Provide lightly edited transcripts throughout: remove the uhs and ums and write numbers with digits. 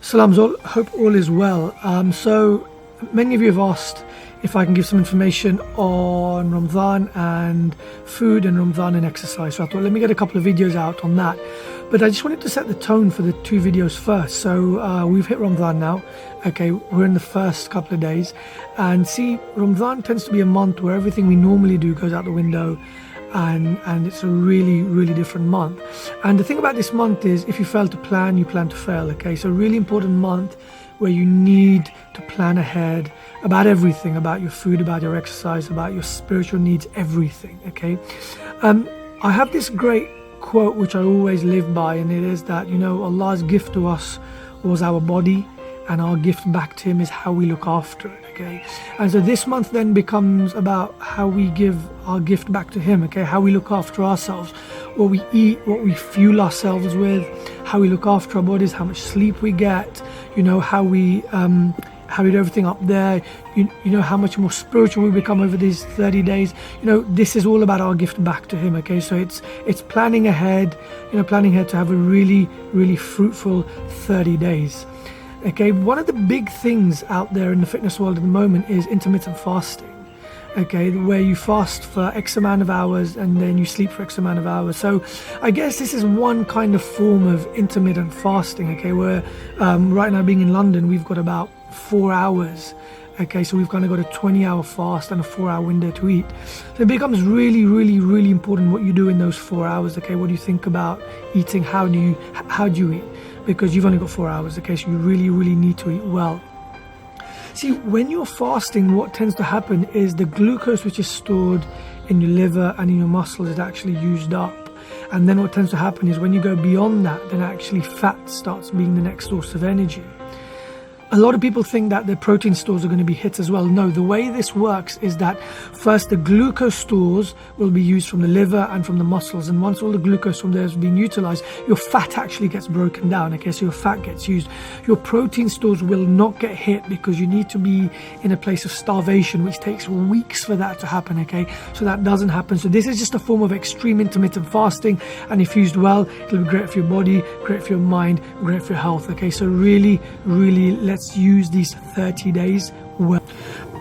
Salams all, hope all is well. So many of you have asked if I can give some information on Ramadan and food and Ramadan and exercise. So I thought let me get a couple of videos out on that. But I just wanted to set the tone for the two videos first. So we've hit Ramadan now. Okay, we're in the first couple of days. And see, Ramadan tends to be a month where everything we normally do goes out the window. And it's a really different month. And the thing about this month is if you fail to plan, you plan to fail. Okay, so a really important month where you need to plan ahead about everything, about your food, about your exercise, about your spiritual needs, everything. Okay, I have this great quote which I always live by, and it is that, you know, Allah's gift to us was our body, and our gift back to him is how we look after it. Okay, and so this month then becomes about how we give our gift back to him. Okay, how we look after ourselves, what we eat, what we fuel ourselves with, how we look after our bodies, how much sleep we get, you know, how we do everything up there, you know, how much more spiritual we become over these 30 days. You know, this is all about our gift back to him. Okay, so it's planning ahead, you know, planning ahead to have a really fruitful 30 days. Okay, one of the big things out there in the fitness world at the moment is intermittent fasting. Okay, where you fast for X amount of hours and then you sleep for X amount of hours. So I guess this is one kind of form of intermittent fasting. Okay, where right now, being in London, we've got about 4 hours. Okay, so we've kind of got a 20-hour fast and a 4-hour window to eat. So it becomes really important what you do in those 4 hours. Okay, what do you think about eating? How do you eat? Because you've only got 4 hours. Okay, so you really need to eat well. See, when you're fasting, what tends to happen is the glucose which is stored in your liver and in your muscles is actually used up. And then what tends to happen is when you go beyond that, then actually fat starts being the next source of energy. A lot of people think that the protein stores are going to be hit as well. No, the way this works is that first the glucose stores will be used from the liver and from the muscles, and once all the glucose from there is being utilized, your fat actually gets broken down. Okay, so your fat gets used. Your protein stores will not get hit because you need to be in a place of starvation, which takes weeks for that to happen. Okay, so that doesn't happen. So this is just a form of extreme intermittent fasting, and if used well, it'll be great for your body, great for your mind, great for your health. Okay, so really let's use these 30 days well.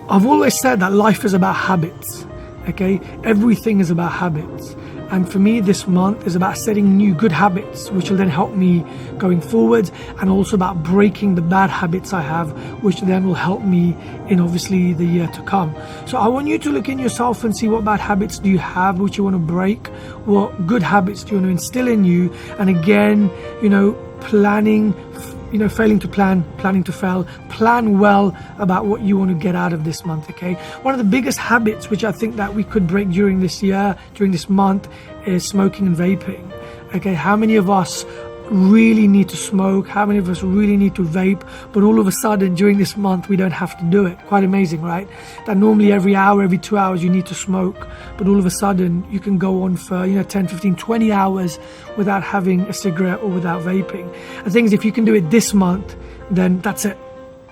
I've always said that life is about habits. Okay, everything is about habits, and for me this month is about setting new good habits which will then help me going forward, and also about breaking the bad habits I have, which then will help me in obviously the year to come. So I want you to look in yourself and see what bad habits do you have which you want to break, what good habits do you want to instill in you, and again, you know, planning, you know, failing to plan, planning to fail. Plan well about what you want to get out of this month. Okay, one of the biggest habits which I think that we could break during this year, during this month, is smoking and vaping. Okay, how many of us really need to smoke? How many of us really need to vape? But all of a sudden during this month we don't have to do it. Quite amazing, right? That normally every hour, every 2 hours you need to smoke, but all of a sudden you can go on for, you know, 10, 15, 20 hours without having a cigarette or without vaping. The thing is, if you can do it this month, then that's it.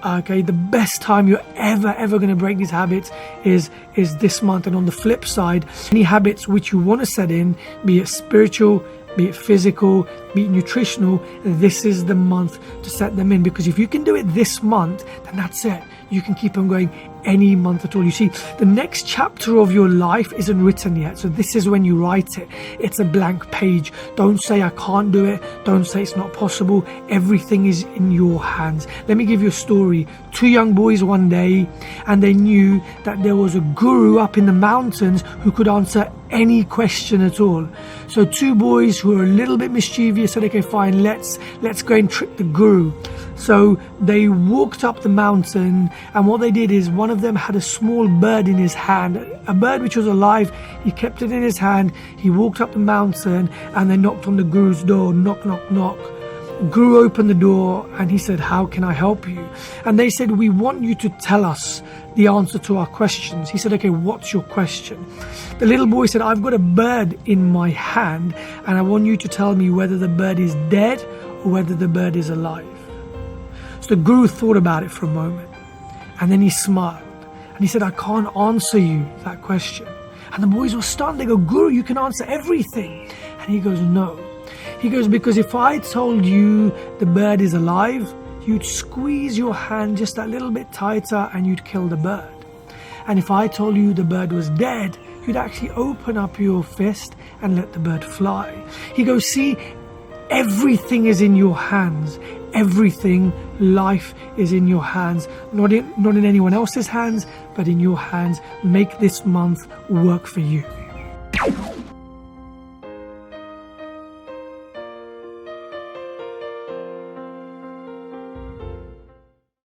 Okay, the best time you're ever going to break these habits is this month. And on the flip side, any habits which you want to set in, be it spiritual, be it physical, be it nutritional, this is the month to set them in, because if you can do it this month, then that's it. You can keep on going any month at all. You see, the next chapter of your life isn't written yet, so this is when you write it. It's a blank page. Don't say I can't do it. Don't say it's not possible. Everything is in your hands. Let me give you a story. Two young boys one day, and they knew that there was a guru up in the mountains who could answer any question at all. So two boys who were a little bit mischievous said, okay, fine, let's go and trick the guru. So they walked up the mountain, and what they did is one of them had a small bird in his hand, a bird which was alive. He kept it in his hand. He walked up the mountain and they knocked on the guru's door. Knock, knock, knock. Guru opened the door and he said, how can I help you? And they said, we want you to tell us the answer to our questions. He said, okay, what's your question? The little boy said, I've got a bird in my hand and I want you to tell me whether the bird is dead or whether the bird is alive. So the guru thought about it for a moment, and then he smiled and he said, I can't answer you that question. And the boys were stunned. They go, Guru, you can answer everything. And he goes, no. He goes, because if I told you the bird is alive, you'd squeeze your hand just a little bit tighter and you'd kill the bird. And if I told you the bird was dead, you'd actually open up your fist and let the bird fly. He goes, see, everything is in your hands. Everything, life is in your hands. Not in anyone else's hands, but in your hands. Make this month work for you.